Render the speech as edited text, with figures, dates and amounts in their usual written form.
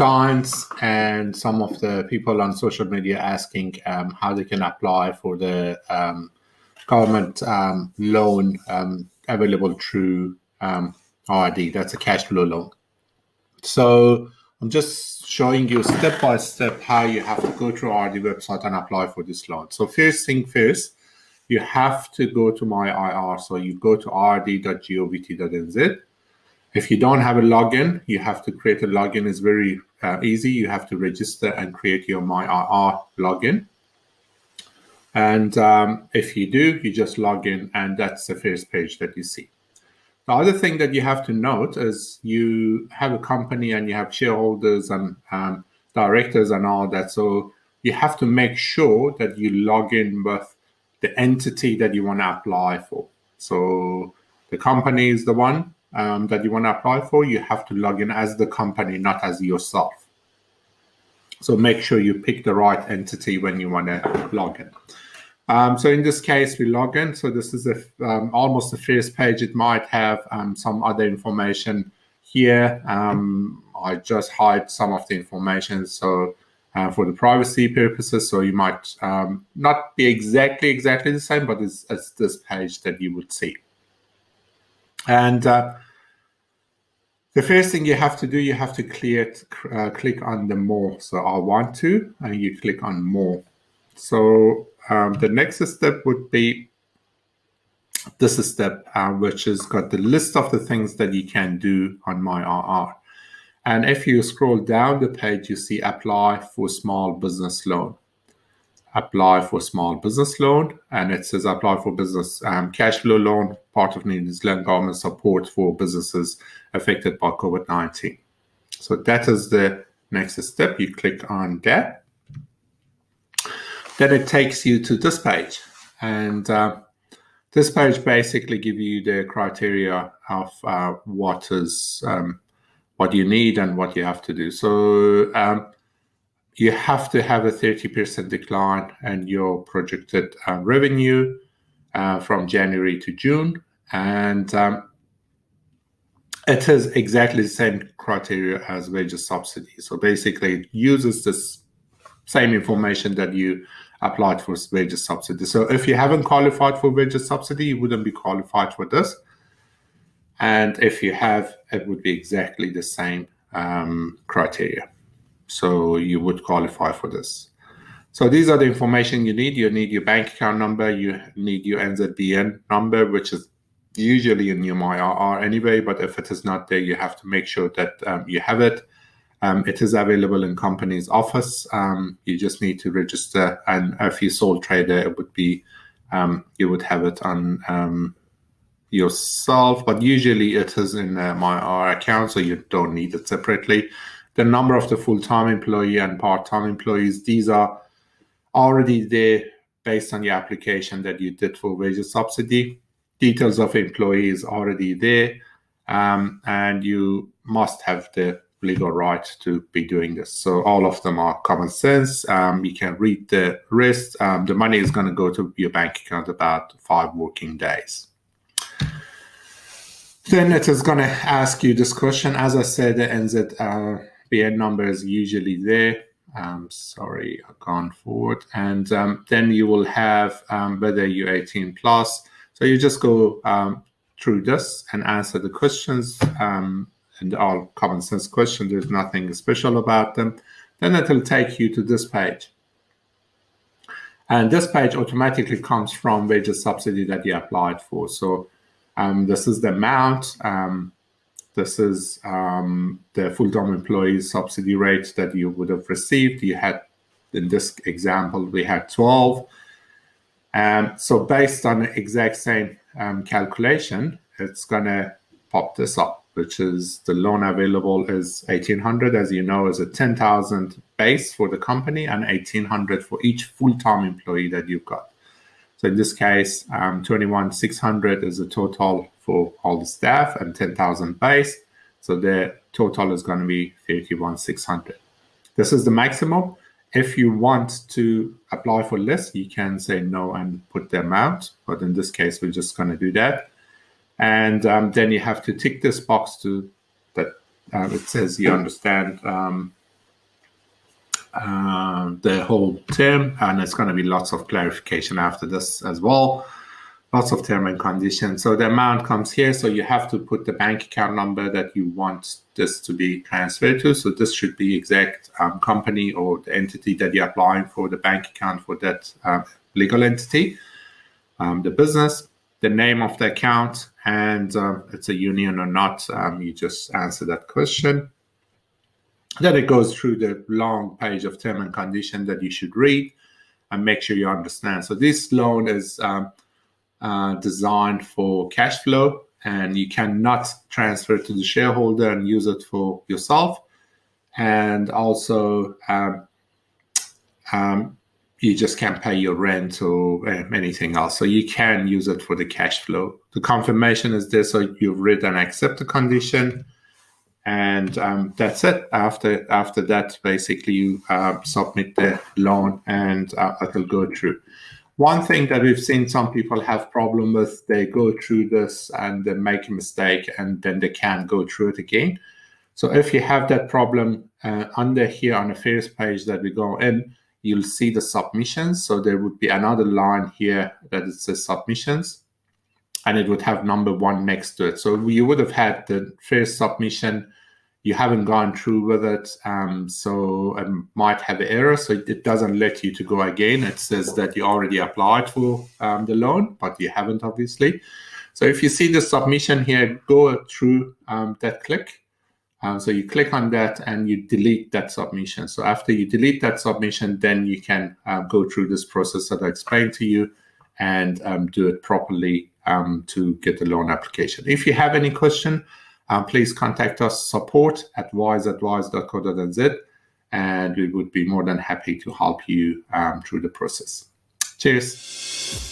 clients and some of the people on social media asking how they can apply for the government loan available through RD. That's a cash flow loan. So I'm just showing you step by step how you have to go to RD website and apply for this loan. So first thing first, you have to go to my IR. So you go to rd.govt.nz. If you don't have a login, you have to create a login. It's very easy. You have to register and create your MyIR login. And if you do, you just log in, and that's the first page that you see. The other thing that you have to note is you have a company and you have shareholders and directors and all that. So you have to make sure that you log in with the entity that you want to apply for. So the company is the one that you want to apply for. You have to log in as the company, not as yourself. So make sure you pick the right entity when you want to log in. So in this case, we log in. So this is almost the first page. It might have some other information here. I just hide some of the information. So for the privacy purposes, so you might not be exactly the same, but it's this page that you would see. And the first thing you have to do, you have to click on the more. So I want to, and you click on more. So the next step would be this step, which has got the list of the things that you can do on MyIR. And if you scroll down the page, you see apply for small business loan. Apply for small business loan, and it says apply for business cash flow loan, part of New Zealand government support for businesses affected by COVID-19. So that is the next step. You click on that. Then it takes you to this page, and this page basically gives you the criteria of what you need and what you have to do. So you have to have a 30% decline in your projected revenue from January to June, and it is exactly the same criteria as wages subsidy. So basically, it uses this same information that you applied for wages subsidy. So if you haven't qualified for wages subsidy, you wouldn't be qualified for this. And if you have, it would be exactly the same criteria. So you would qualify for this. So these are the information you need. You need your bank account number. You need your NZBN number, which is usually in your MyIR anyway. But if it is not there, you have to make sure that you have it. It is available in company's office. You just need to register, and if you're sole trader, it would be you would have it on yourself. But usually it is in MyIR account, so you don't need it separately. The number of the full-time employee and part-time employees, these are already there based on your application that you did for wages subsidy. Details of employees already there, and you must have the legal right to be doing this. So all of them are common sense. You can read the rest. The money is going to go to your bank account about 5 working days. Then it is going to ask you this question. As I said, the NZBN number is usually there. Sorry, I've gone forward. And then you will have whether you're 18 plus. So you just go through this and answer the questions. And all common sense questions. There's nothing special about them. Then it will take you to this page. And this page automatically comes from wages subsidy that you applied for. So this is the amount. This is the full-time employee subsidy rate that you would have received. You had, in this example, we had 12. So based on the exact same calculation, it's going to pop this up, which is the loan available is 1,800, as you know, is a 10,000 base for the company and 1,800 for each full-time employee that you've got. So in this case, 21,600 is the total for all the staff and 10,000 base. So the total is going to be 31,600. This is the maximum. If you want to apply for less, you can say no and put the amount. But in this case, we're just going to do that. And then you have to tick this box to that it says you understand the whole term, and it's going to be lots of clarification after this as well. Lots of term and conditions. So the amount comes here. So you have to put the bank account number that you want this to be transferred to. So this should be exact company or the entity that you're applying for the bank account for that legal entity, the business, the name of the account, and it's a union or not. You just answer that question. Then it goes through the long page of term and condition that you should read and make sure you understand. So this loan is designed for cash flow, and you cannot transfer to the shareholder and use it for yourself. And also, you just can't pay your rent or anything else. So you can use it for the cash flow. The confirmation is there, so you've read and accept the condition. And that's it. After that, basically, you submit the loan and it will go through. One thing that we've seen some people have problem with, they go through this and they make a mistake and then they can't go through it again. So if you have that problem, under here on the first page that we go in, you'll see the submissions. So there would be another line here that it says submissions, and it would have number 1 next to it. So you would have had the first submission, you haven't gone through with it, so it might have an error, so it doesn't let you to go again. It says that you already applied for the loan, but you haven't, obviously. So if you see the submission here, go through that click. So you click on that and you delete that submission. So after you delete that submission, then you can go through this process that I explained to you and do it properly to get the loan application. If you have any question, please contact us, support@wiseadvice.co.nz, and we would be more than happy to help you through the process. Cheers.